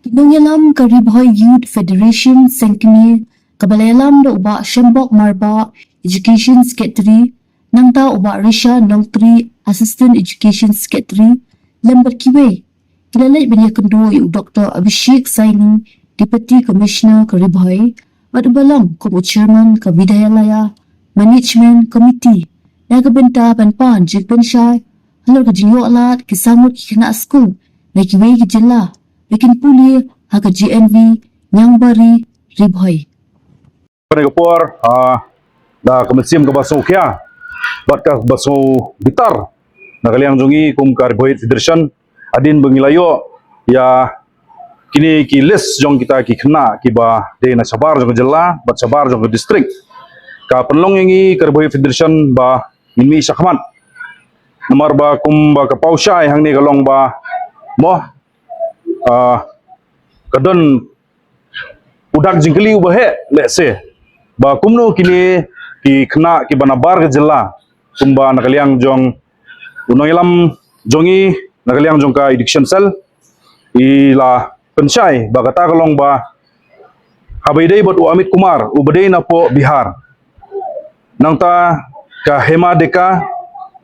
Kinongyalam Karibhoy Youth Federation Sengkini Kabalayalam da uba Shembok Marba Education Secretary Nangta uba Risha Nongtri Assistant Education Secretary Lembar Kiwe Kilalay Banyakendo yung Dr. Abhishek Saini Deputy Commissioner Karibhoy Badubalang Kumu Chairman Kabidayalaya Management Committee Nagabenta Panpan Jigbansyay Halor Kajinyo Alat Kisamut Kikana School Nakiwe Kijela Bikin puli haka GNV Nyangbari Ribhoy. Penegapur da kemesim ke baso kia bat ka baso bitar nakaliang jongi kum ka Ribhoy Federation adin bengilayo ya kini ki list jong kita ki kena ki ba de na sabar jong jela bat sabar jong district ka penlong yangi ka Ribhoy Federation ba inmi sakman nomor ba kum ba ka pausai hang ni kalong ba mo kadon udak jingkeli ubahe let's say ba kumno kini ki kena ki banabar ke jela kumba nakaliang jong unong ilam jongi nakaliang jong ka education cell ila pensyai ba kata kalong ba habaidai bot Amit Kumar ubadai na po Bihar nangta ka Hema Deka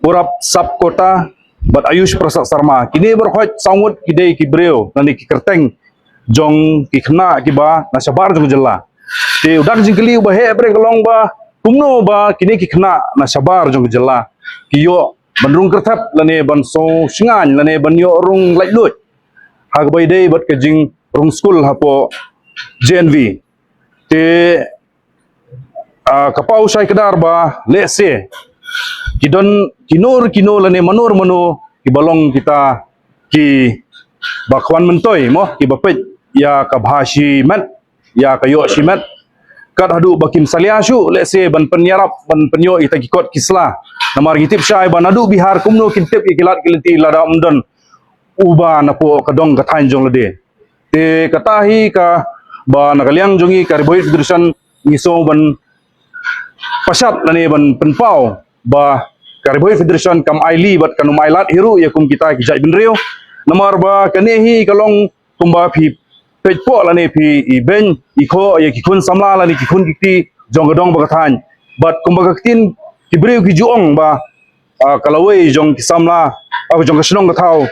urap sub kota bat Ayush Prasad Sarma kini berkhot sangut kidai ki breu nani ki kerteng jong ki khna ki ba na sabar jong jela te udak jingkeli ba he bre kalong ba kumno ba kini ki khna na sabar jong jela ki yo bandrung kertap lane ban so singan lane ban yo rung lai lut hag bai dei bat ke jing rung school hapo JNV te kapau sai kedar ba lese kidon kino lane manur kibalong kita ki bakwan mentoy mo ki bapet ya ka bhashi mat ya kayo shimat kat hadu bakim saliashu let's say ban penyarap ban penyo ita kikot kisla namar gitip syai ban adu Bihar kumno kintip ikilat kiliti lada umdan uba na po kadong kathan jong lade te katahi ka ba nakaliang jongi ka Ribhoy Federation ngiso ban pasat lane ban penpau ba ka Ribhoy Federation kam aili bat kanum ailat hiru ya kum kita kijai benrio nomor ba kanehi kalong kumba phi pejpo lani phi iben ikho ya kikun samla lani kikun kiti jonggadong bagathan bat kumba kaktin kibreu kijuong ba kalawei jong kisamla jong kasnong gathau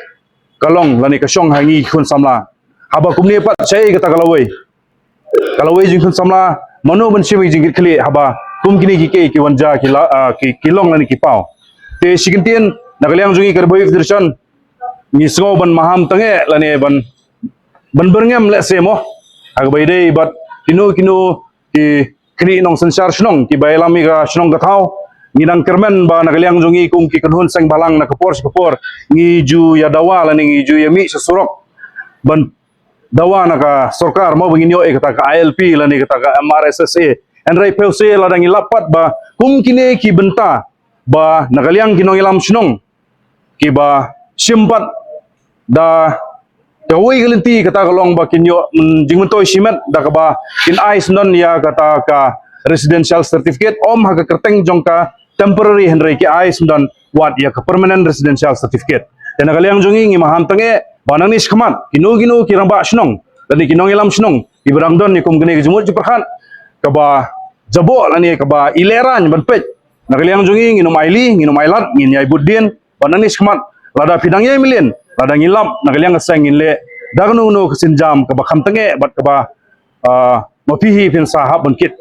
kalong lani kasyong hangi kikun samla haba kumne pat chai kata kalawei jing kun samla mano ban shimi jing kli haba kum kini ki wanja ki kilong lani kipau te sikintin nakaliang jungi ka Ribhoy Federation ni sngo ban maham tange lani ban berngem le semo agbai dei bat kino ki kri nong sensar snong ki bailami ka snong gathau ni nang kermen ba nakaliang jungi kum ki kanhun sang balang na kapor ni ju ya dawa lani ni ju yami sesurok ban dawa na ka sarkar mo bangin yo kata ka ILP lani kata ka MRSSA enrai pelse ladang ilapat ba kum kine ki benta ba nakaliang kinong ilam snong ki ba simpat da tawai galinti kata kalong ba kinyo jingmentoy simet da ka ba kin ais non ya kata ka residential certificate om ha ka kerteng jong ka temporary henry ki ais non wat ya ka permanent residential certificate dan nakaliang jongi ngi maham tange banang ni skman kino ki ramba snong dan kinong ilam snong ibrang don ni kum gene jumut jiperhan ka ba jabo lani ka ba ileran ban pet nakaliang jongi nginum aili nginum ailat ngin yai budin banang ni skman lada pidang ye milin lada ngilap nakaliang asang inle dagnu no kesinjam ka ba khamtange bat ka ba mapihi pin sahab bankit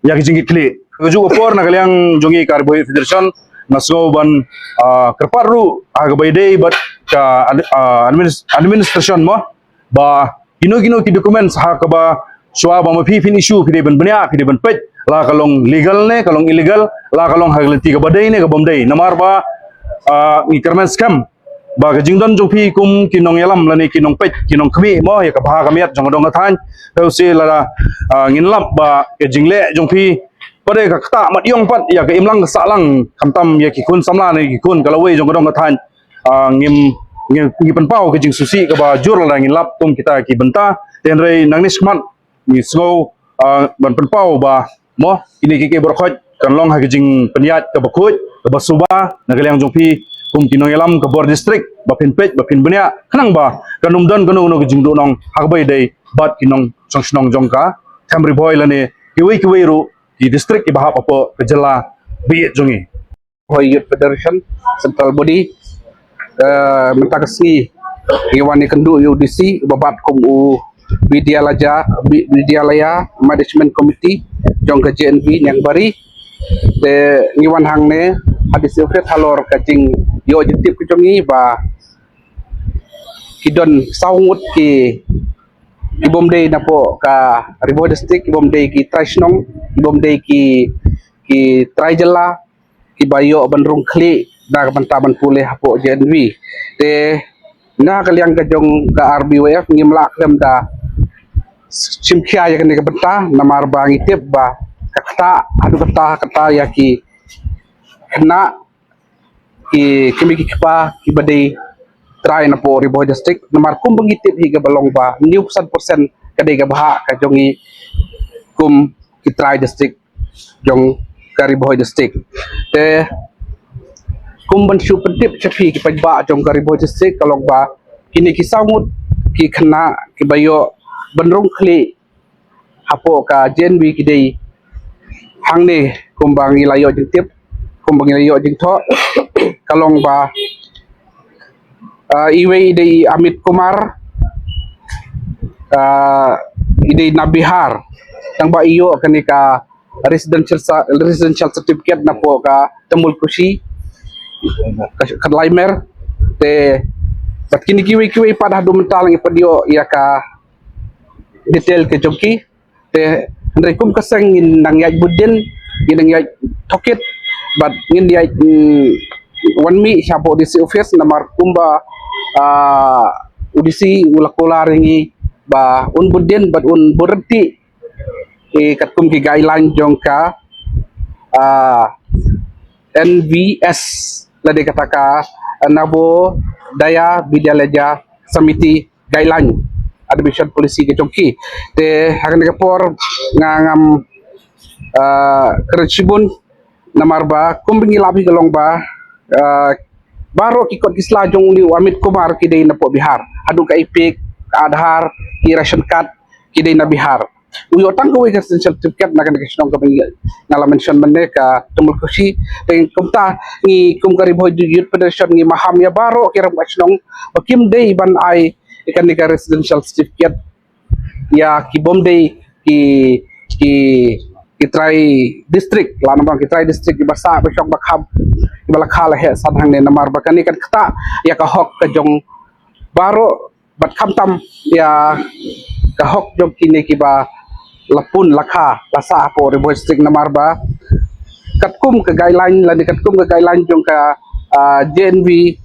ya kijingi kli keju opor nakaliang jongi ka Ribhoy Federation nasgo ban kerparu agbai dei bat ka administration mo ba kino ki dokumen sah ka ba swa ba mapihi pin issue pide ban banya pide ban pet la kalong legal ne kalong illegal la kalong haglenti ka badai ne ka bomdai namar ba ni kermen scam ba ka jingdon jopi kum kinong yalam lani kinong pet kinong kami mo ya ka baha kamiat jong dong than pause la nginlap ba ke jingle jongpi pade ka kta mat yong pat ya ka imlang salang kamtam ya ki kun samla ni ki kun kalawei jong dong than ngim penpau ke jing susi ka ba jur la nginlap tum kita ki benta tenrei nangnis mat ni snow ban penpau ba mo ini ki berkhot kan long ha ke jing penyat ka bakut ka basuba nakaliang jongpi kum kinongelam ke bor distrik bapin pej bapin benia kanang ba kanum don kanu no jingdu nong hagbai dei bat kinong songsnong jongka tamri boy lane kiwi ru di distrik ibahap apa kejela biit jongi Hoi Youth Federation Central Body minta kasih Iwani Kendu UDC babat kum u Widyalaya Management Committee jong ke JNB yang bari te ngiwan hang ne hadis ufret halor kacing yo objektif kujongi ba kidon saungut ki ibomdei napo ka Ribo District ibomdei ki Traisnong ibomdei ki Traijela ki bayo bandrung kli da bantaban pulih hapo JNB te na kaliang kajong ka RBWF ngimlak lem da simkia ya kene benta namar bangi tip ba kata ya ki kena ki kimi kipa ki badai try na po Ribo District namar kum bangitip higa balong ba 90% kadai ga baha ka jongi kum ki try district jong ka Ribo District te kum ban shu pentip chapi ki pajba jong ka Ribo District kalong ba kini ki samut ki kena ki bayo bandrung kli hapo ka JNB ki dei hang ni kumbang ilayo jing tip kumbang ilayo jing tho kalong ba iwe dei Amit Kumar idei Nabihar tang ba iyo kani ka residential certificate na po ka Temul Kusi ka Laimer te bat kini kiwi pada hadu mental ngi padio ya ka detail ke joki te Andai kum kaseng ngin nang yai budin ngin yai tokit but ngin yai one mi siapo disi office namar kumba udisi ulakola ringi ba un budin but un berhenti katkum ki guideline jongka NVS lade kataka nabo daya Widyalaya Samiti guideline admission policy ke Chongki te hakan kapor ngam kerjibun namar ba kumbingi labi galong ba baro kikot kisla jong liu Amit Kumar kidei na po Bihar adu ka ipik ka Aadhaar ki ration card kidei na Bihar uyo tang ko ka certificate na kan kisnong ka ngala mention man ka Temul Kusi te kumta ni kum ka Ribo Youth Federation ni maham ya baro kiram kisnong kim dei ban ai ikan nika residential certificate ya ki bomdei ki try district la namang ki try district di basa besok bakham balakha la he sadhang ne namar bakani kan kata ya ka hok ka jong baro bat kham tam ya ka hok jong kini ki ba lapun lakha basa po Ribo District namar ba katkum ka guideline la katkum ka guideline jong ka JNB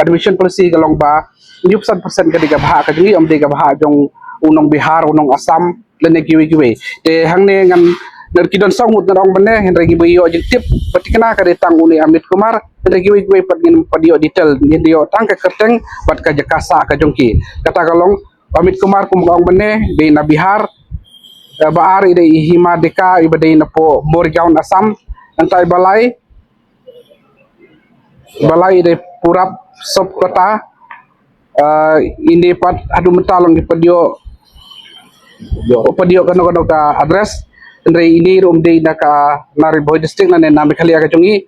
admission policy galong ba 90% ka diga baha ka jui om diga baha jong unong Bihar unong Assam lene kiwi te hang ne ngan nerkidon songut narong bene henre gibiyo tip pati kena ka detang uni Amit Kumar henre kiwi pat ngin padio detail ngin dio tang ka kerteng pat ka jakasa ka jongki kata kalong Amit Kumar kumong bene de na Bihar baari de hima deka ibadei na po Morgaon Assam antai balai de Purap Sop Kota ini pat adu mentalong di padio kano ka address andre ini rum de na ka na Ribo District na nami khalia ka chungi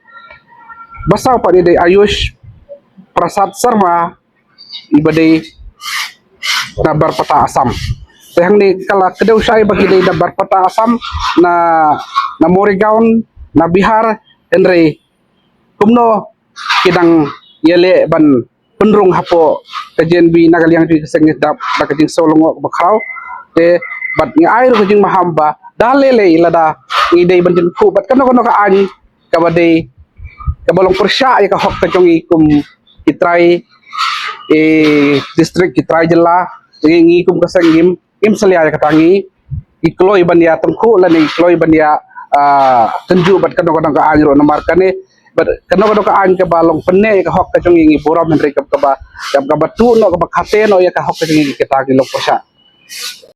basa pa de Ayush Prasad Sharma ibadei na Barpata Assam tehang ni kala kedau sai bagi de na Barpata Assam na Morgaon na Bihar andre kumno kidang yele ban penrung hapo ke JNB nagaliang di kesengit dap bakajing solongo bakhau te bat ngi air kajing mahamba dalele ilada idei banjin ku bat kano ka ani ka badai ka balong persya ya ka hok ka jongi kum kitrai district kitrai jela ngi kum kasengim im selia ka tangi ikloi ban ya tengku lan ikloi ban ya tenju bat kano ka ani ro nomar kane kano ka an ka balong penne ka hok ka jongi ngi boram henry ka ba tu no ka khate no ya ka hok ka jongi kita ki lok pasha